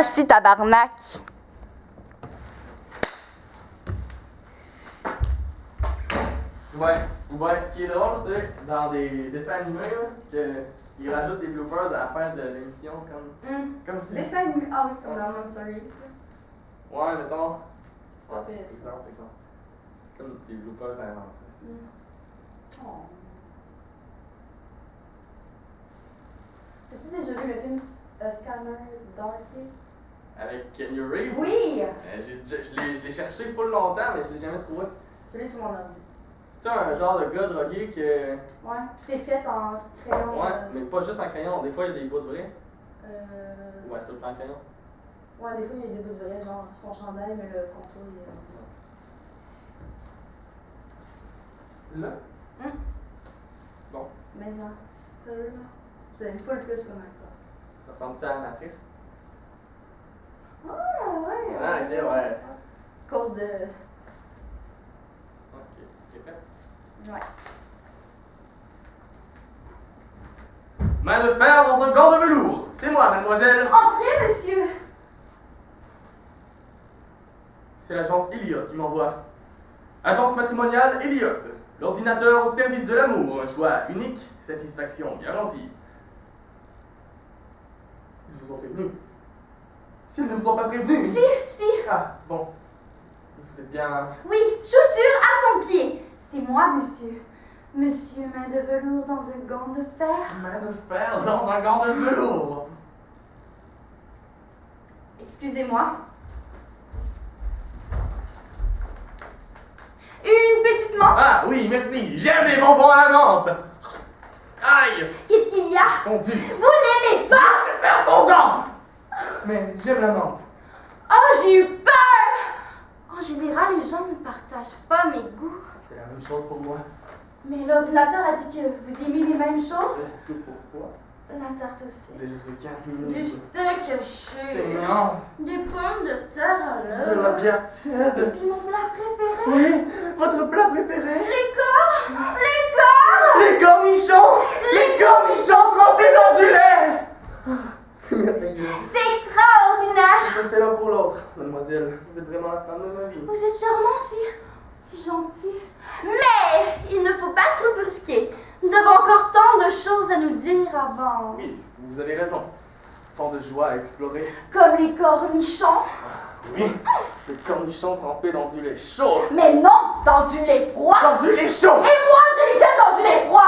Merci, tabarnak. Ouais, ce qui est drôle, c'est dans des dessins animés, qu'ils rajoutent des bloopers à la fin de l'émission, comme si... Dessin animé. Ah oui, comme dans Monster. Ouais, mettons. C'est pas pire, ça. Exemple. Comme des bloopers à inventer. Oh. As-tu déjà vu le film Scanner Darkly? Avec Keanu Reeves? Oui! Je l'ai cherché pas longtemps, mais je l'ai jamais trouvé. Je l'ai sur mon ordi. C'est un genre de gars drogué que... Ouais, puis c'est fait en crayon. Ouais, mais pas juste en crayon, des fois il y a des bouts de vrai. Ouais, Ouais, c'est tout le temps en crayon. ouais, des fois il y a des bouts de vrai, genre son chandail, mais le contour il est. Tu l'as? Hum. C'est bon. Mais ça, sérieux là? C'est une fois le plus comme acteur. Ça ressemble-tu à la matrice? Ah, ouais! Ah, ok, ouais. Cause de. Ok, t'es prêt? Ouais. Main de fer dans un gant de velours! C'est moi, mademoiselle! Entrez, monsieur! C'est l'agence Elliott qui m'envoie. Agence matrimoniale Elliott. L'ordinateur au service de l'amour. Un choix unique, satisfaction garantie. Ils vous ont prévenu. S'ils ne vous ont pas prévenu. Si! Ah, bon. Vous êtes bien... Oui, chaussure à son pied! C'est moi, monsieur. Monsieur, main de velours dans un gant de fer. Main de fer dans un gant de velours. Excusez-moi. Une petite menthe. Ah, oui, merci. J'aime les bonbons à la menthe. Aïe. Qu'est-ce qu'il y a? Ils sont durs. Vous n'aimez pas? Faire ton dent. Mais j'aime la menthe. Oh, j'ai eu peur! En général, les gens ne partagent pas mes goûts. C'est la même chose pour moi. Mais l'ordinateur a dit que vous aimez les mêmes choses. C'est pourquoi? La tarte aussi. Des 15 Du minutes. steak C'est haché. mignon. Des pommes de terre à l'œuf. De la bière tiède. Et puis mon plat préféré. Oui, votre plat préféré? Les corps! Les corps! Les cornichons! Les cornichons trempés dans du lait! C'est merveilleux. C'est extraordinaire! Je fais l'un pour l'autre. Mademoiselle, vous êtes vraiment la femme de ma vie. Vous êtes charmant, si gentil. Mais il ne faut pas tout brusquer. Nous avons encore tant de choses à nous dire avant. Oui, vous avez raison. Tant de joie à explorer. Comme les cornichons. Oui, les cornichons trempés dans du lait chaud. Mais non, dans du lait froid. Dans du lait chaud! Et moi, je les aime dans du lait froid.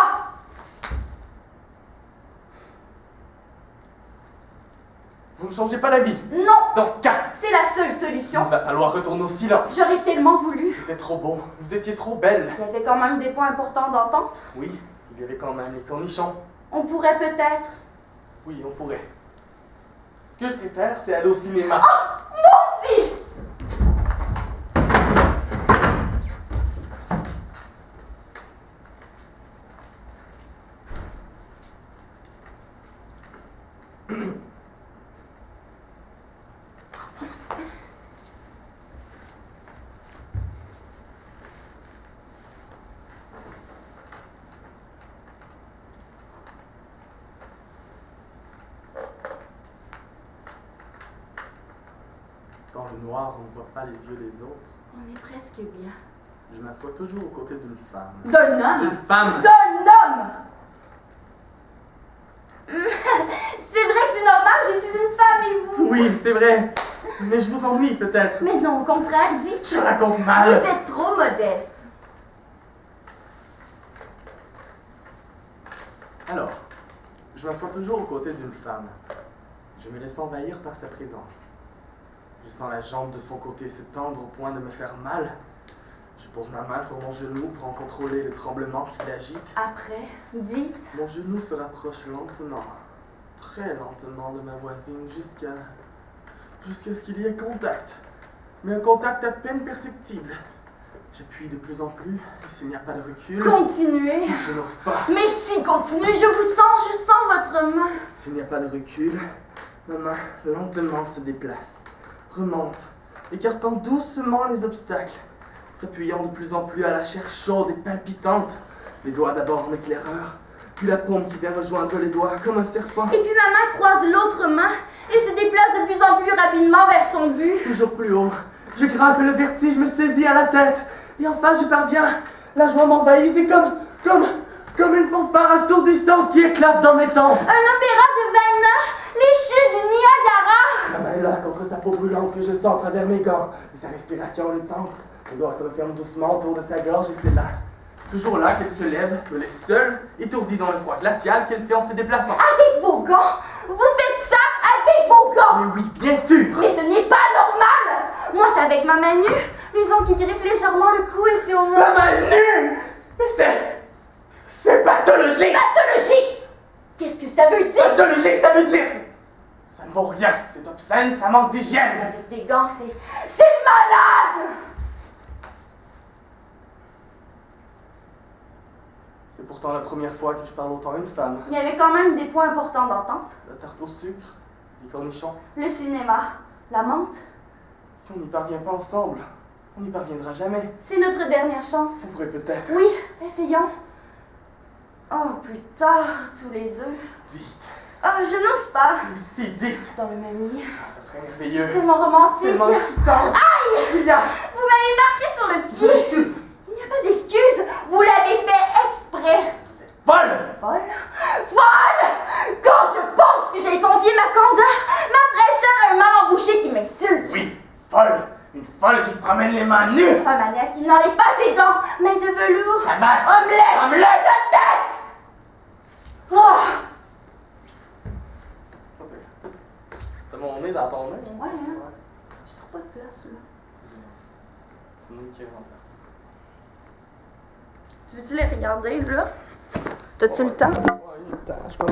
Vous ne changez pas la vie. Non, Dans ce cas, c'est la seule il solution. va falloir retourner au silence. J'aurais tellement voulu. C'était trop beau. Vous étiez trop belle. Il y avait quand même des points importants d'entente. Oui, il y avait quand même les cornichons. On pourrait peut-être... Oui, on pourrait. Ce que je préfère, c'est aller au cinéma. Si! Dans le noir, on ne voit pas les yeux des autres. On est presque bien. Je m'assois toujours aux côtés d'une femme. D'un homme? D'une femme! D'un homme! C'est vrai que c'est normal, je suis une femme et vous? Oui, c'est vrai. Mais je vous ennuie peut-être. Mais non, au contraire, dites Je que raconte vous mal. êtes trop modeste. Alors, je m'assois toujours aux côtés d'une femme. Je me laisse envahir par sa présence. Je sens la jambe de son côté se tendre au point de me faire mal. Je pose ma main sur mon genou pour en contrôler le tremblement qui l'agite. Après, dites... Mon genou se rapproche lentement, très lentement de ma voisine jusqu'à ce qu'il y ait contact. Mais un contact à peine perceptible. J'appuie de plus en plus, et s'il n'y a pas de recul, Continuez. je n'ose pas. Mais si, continuez, je sens votre main. S'il n'y a pas de recul, ma main lentement se déplace, remonte, écartant doucement les obstacles, s'appuyant de plus en plus à la chair chaude et palpitante. Les doigts d'abord en éclaireur, puis la paume qui vient rejoindre les doigts comme un serpent. Et puis ma main croise l'autre main et se déplace de plus en plus rapidement vers son but. Toujours plus haut. Je grimpe et le vertige me saisit à la tête. Et enfin, j'y parviens. La joie m'envahit. C'est comme une fanfare assourdissante qui éclate dans mes tempes. Un opéra de Wagner, les chutes du Niagara. La main est là contre sa peau brûlante que je sens à travers mes gants. Et sa respiration le tente. Les doigts se referment doucement autour de sa gorge et c'est là. Toujours là qu'elle se lève, elle est seule, étourdie dans le froid glacial qu'elle fait en se déplaçant. Avec vos gants? Vous faites ça avec vos gants? Mais oui, bien sûr! Mais ce n'est pas normal! Moi, c'est avec ma main nue, les ongles qui griffent légèrement le cou et c'est au moins... La main nue! Mais c'est pathologique! Pathologique! Qu'est-ce que ça veut dire? Pathologique, ça veut dire... Ça ne vaut rien, c'est obscène, ça manque d'hygiène! Avec des gants, c'est malade! C'est pourtant la première fois que je parle autant à une femme. Il y avait quand même des points importants d'entente. La tarte au sucre, les cornichons. Le cinéma, la menthe. Si on n'y parvient pas ensemble, on n'y parviendra jamais. C'est notre dernière chance. On pourrait peut-être... Oui, essayons. Oh, plus tard, tous les deux. Dites. Oh, je n'ose pas. Mais si, dites. Dans le même lit. Ah, ça serait merveilleux. Tellement romantique. Tellement excitant. Aïe! Il y a... Vous m'avez marché sur le Je pied. m'excuse. Il n'y a pas d'excuse. Vous l'avez fait exprès. Vous êtes folle! Folle? Folle! Quand je pense que j'ai confié ma candeur, ma fraîcheur à un mal embouché qui m'insulte. Oui, folle. Une folle qui se promène les mains nues. Un maniaque qui n'enlève pas ses gants, mais de velours. Savate. Omelette! Omelette! Omelette! Oh! T'as mon nez dans ton nez? Ouais, hein? Je trouve pas de place, là. C'est nez qui rentre partout. Tu veux-tu les regarder, là? T'as-tu le temps? Ouais, il y a le temps, je pense.